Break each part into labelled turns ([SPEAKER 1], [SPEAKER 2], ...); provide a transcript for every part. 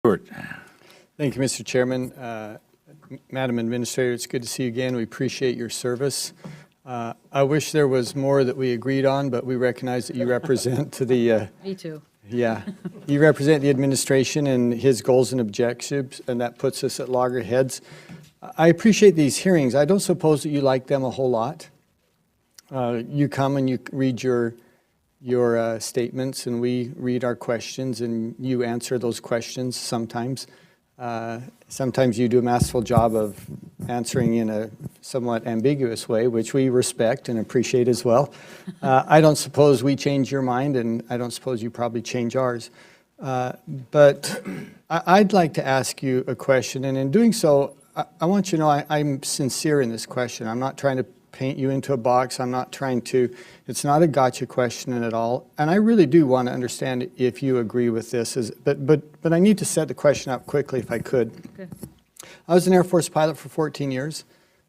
[SPEAKER 1] Stewart.
[SPEAKER 2] Thank you, Mr. Chairman. Madam Administrator, it's good to see you again. We appreciate your service. I wish there was more that we agreed on, but we recognize that you represent to the...
[SPEAKER 3] Me too.
[SPEAKER 2] Yeah. You represent the administration and his goals and objectives, and that puts us at loggerheads. I appreciate these hearings. I don't suppose that you like them a whole lot. You come and you read your statements, and we read our questions, and you answer those questions sometimes. Sometimes you do a masterful job of answering in a somewhat ambiguous way, which we respect and appreciate as well. I don't suppose we change your mind, and I don't suppose you probably change ours. But I'd like to ask you a question, and in doing so, I want you to know I'm sincere in this question. I'm not trying to paint you into a box. I'm not trying to, it's not a gotcha question at all. And I really do want to understand if you agree with this. But I need to set the question up quickly if I could. Okay. I was an Air Force pilot for 14 years.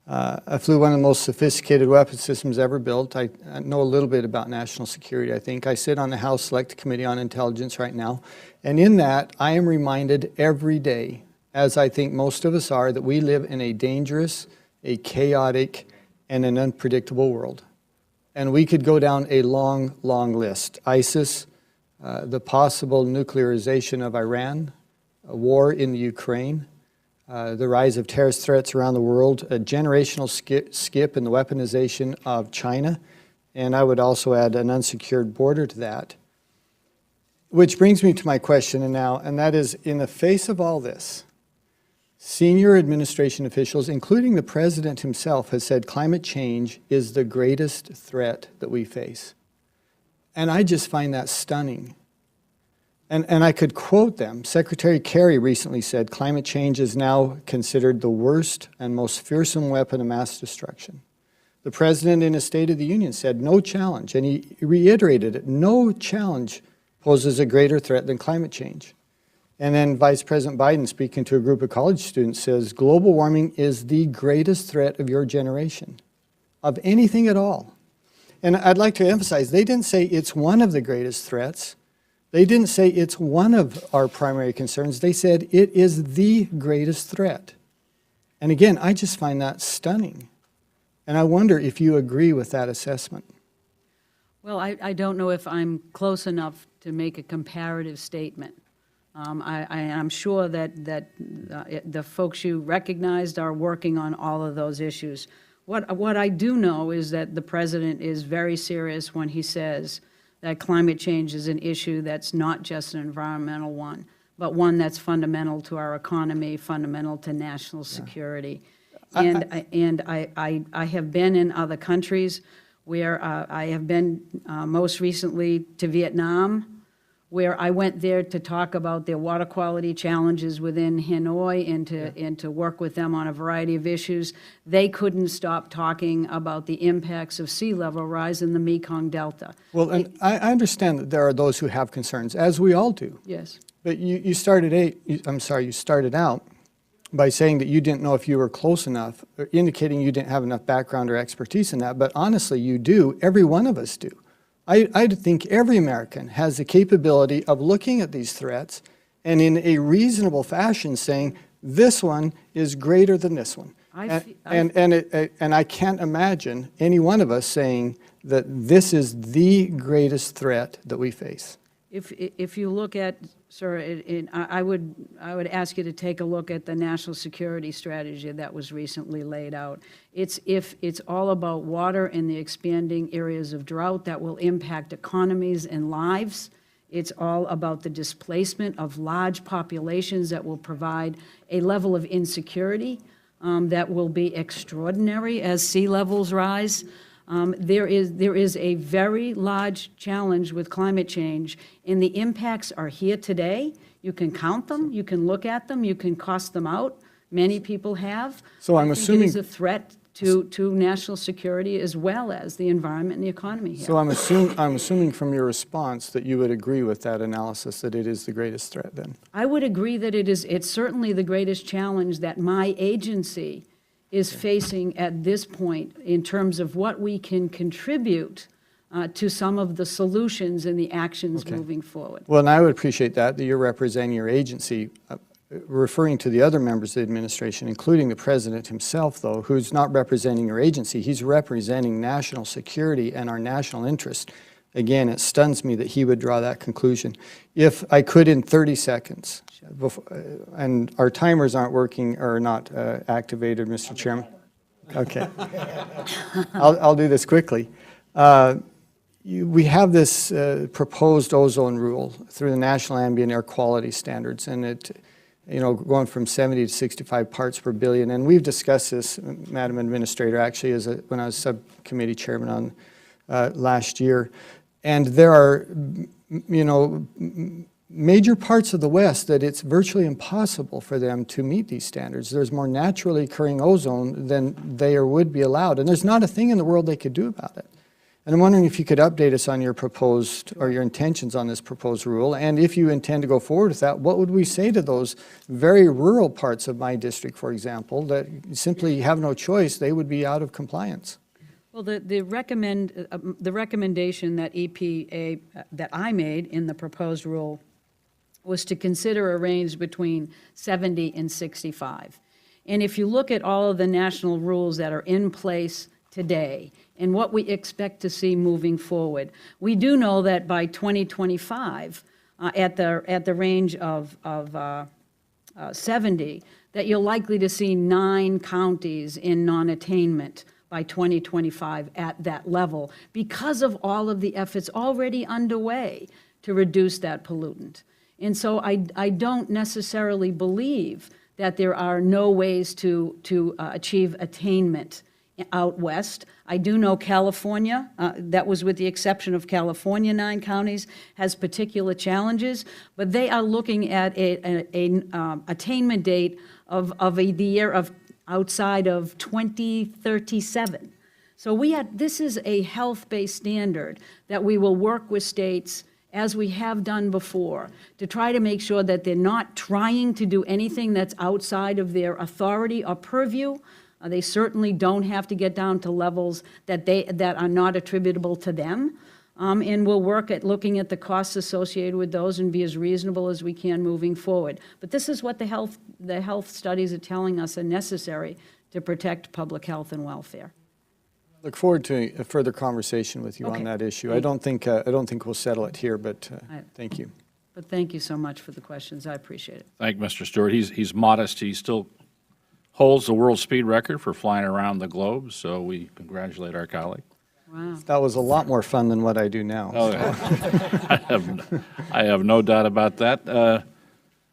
[SPEAKER 2] I flew one of the most sophisticated weapon systems ever built. I know a little bit about national security, I think. I sit on the House Select Committee on Intelligence right now. And in that, I am reminded every day, as I think most of us are, that we live in a dangerous, a chaotic, and an unpredictable world. And we could go down a long, long list. ISIS, the possible nuclearization of Iran, a war in the Ukraine, the rise of terrorist threats around the world, a generational skip in the weaponization of China, and I would also add an unsecured border to that. Which brings me to my question and that is, in the face of all this, senior administration officials, including the president himself, has said climate change is the greatest threat that we face. And I just find that stunning. And I could quote them. Secretary Kerry recently said climate change is now considered the worst and most fearsome weapon of mass destruction. The president in his State of the Union said no challenge, and he reiterated it, no challenge poses a greater threat than climate change. And then Vice President Biden, speaking to a group of college students, says global warming is the greatest threat of your generation, of anything at all. And I'd like to emphasize, they didn't say it's one of the greatest threats. They didn't say it's one of our primary concerns. They said it is the greatest threat. And again, I just find that stunning. And I wonder if you agree with that assessment.
[SPEAKER 3] Well, I don't know if I'm close enough to make a comparative statement. I'm sure that the folks you recognized are working on all of those issues. What I do know is that the president is very serious when he says that climate change is an issue that's not just an environmental one, but one that's fundamental to our economy, fundamental to national security. Yeah. And I have been in other countries where I have been most recently to Vietnam, where I went there to talk about their water quality challenges within Hanoi and to work with them on a variety of issues. They couldn't stop talking about the impacts of sea level rise in the Mekong Delta.
[SPEAKER 2] Well, and I understand that there are those who have concerns, as we all do.
[SPEAKER 3] Yes.
[SPEAKER 2] But you started out by saying that you didn't know if you were close enough, or indicating you didn't have enough background or expertise in that. But honestly, you do. Every one of us do. I think every American has the capability of looking at these threats and in a reasonable fashion saying, this one is greater than this one. And I can't imagine any one of us saying that this is the greatest threat that we face.
[SPEAKER 3] If you look at, sir, I would ask you to take a look at the national security strategy that was recently laid out. It's all about water and the expanding areas of drought that will impact economies and lives. It's all about the displacement of large populations that will provide a level of insecurity that will be extraordinary as sea levels rise. There is a very large challenge with climate change, and the impacts are here today. You can count them, you can look at them, you can cost them out. Many people have.
[SPEAKER 2] So I'm assuming
[SPEAKER 3] it is a threat to national security as well as the environment and the economy here.
[SPEAKER 2] So I'm assuming from your response that you would agree with that analysis, that it is the greatest threat then.
[SPEAKER 3] I would agree that it's certainly the greatest challenge that my agency is facing at this point in terms of what we can contribute to some of the solutions and the actions moving forward.
[SPEAKER 2] Well, and I would appreciate that you're representing your agency. Referring to the other members of the administration, including the president himself, though, who's not representing your agency, he's representing national security and our national interest. Again, it stuns me that he would draw that conclusion. If I could, in 30 seconds, and our timers aren't working or not activated, Mr. Chairman. Okay. I'll do this quickly. We have this proposed ozone rule through the National Ambient Air Quality Standards, and it, going from 70 to 65 parts per billion. And we've discussed this, Madam Administrator, actually, when I was subcommittee chairman on last year. And there are, major parts of the West that it's virtually impossible for them to meet these standards. There's more naturally occurring ozone than they would be allowed. And there's not a thing in the world they could do about it. And I'm wondering if you could update us on your proposed, or your intentions on this proposed rule, and if you intend to go forward with that, what would we say to those very rural parts of my district, for example, that simply have no choice, they would be out of compliance?
[SPEAKER 3] Well, the recommendation that EPA, that I made in the proposed rule was to consider a range between 70 and 65. And if you look at all of the national rules that are in place today and what we expect to see moving forward, we do know that by 2025, at the range of 70, that you're likely to see 9 counties in non-attainment by 2025 at that level because of all of the efforts already underway to reduce that pollutant. And so I don't necessarily believe that there are no ways to achieve attainment out west. I do know California, that was with the exception of California, 9 counties, has particular challenges, but they are looking at an attainment date of the year of outside of 2037. So this is a health-based standard that we will work with states, as we have done before, to try to make sure that they're not trying to do anything that's outside of their authority or purview. They certainly don't have to get down to levels that are not attributable to them. And we'll work at looking at the costs associated with those and be as reasonable as we can moving forward. But this is what the health studies are telling us are necessary to protect public health and welfare.
[SPEAKER 2] Look forward to a further conversation with you on that issue. I don't think we'll settle it here, but thank you.
[SPEAKER 3] But thank you so much for the questions. I appreciate it.
[SPEAKER 1] Thank you, Mr. Stewart. He's modest. He still holds the world speed record for flying around the globe, so we congratulate our colleague.
[SPEAKER 3] Wow.
[SPEAKER 2] That was a lot more fun than what I do now.
[SPEAKER 1] Oh, I have no doubt about that.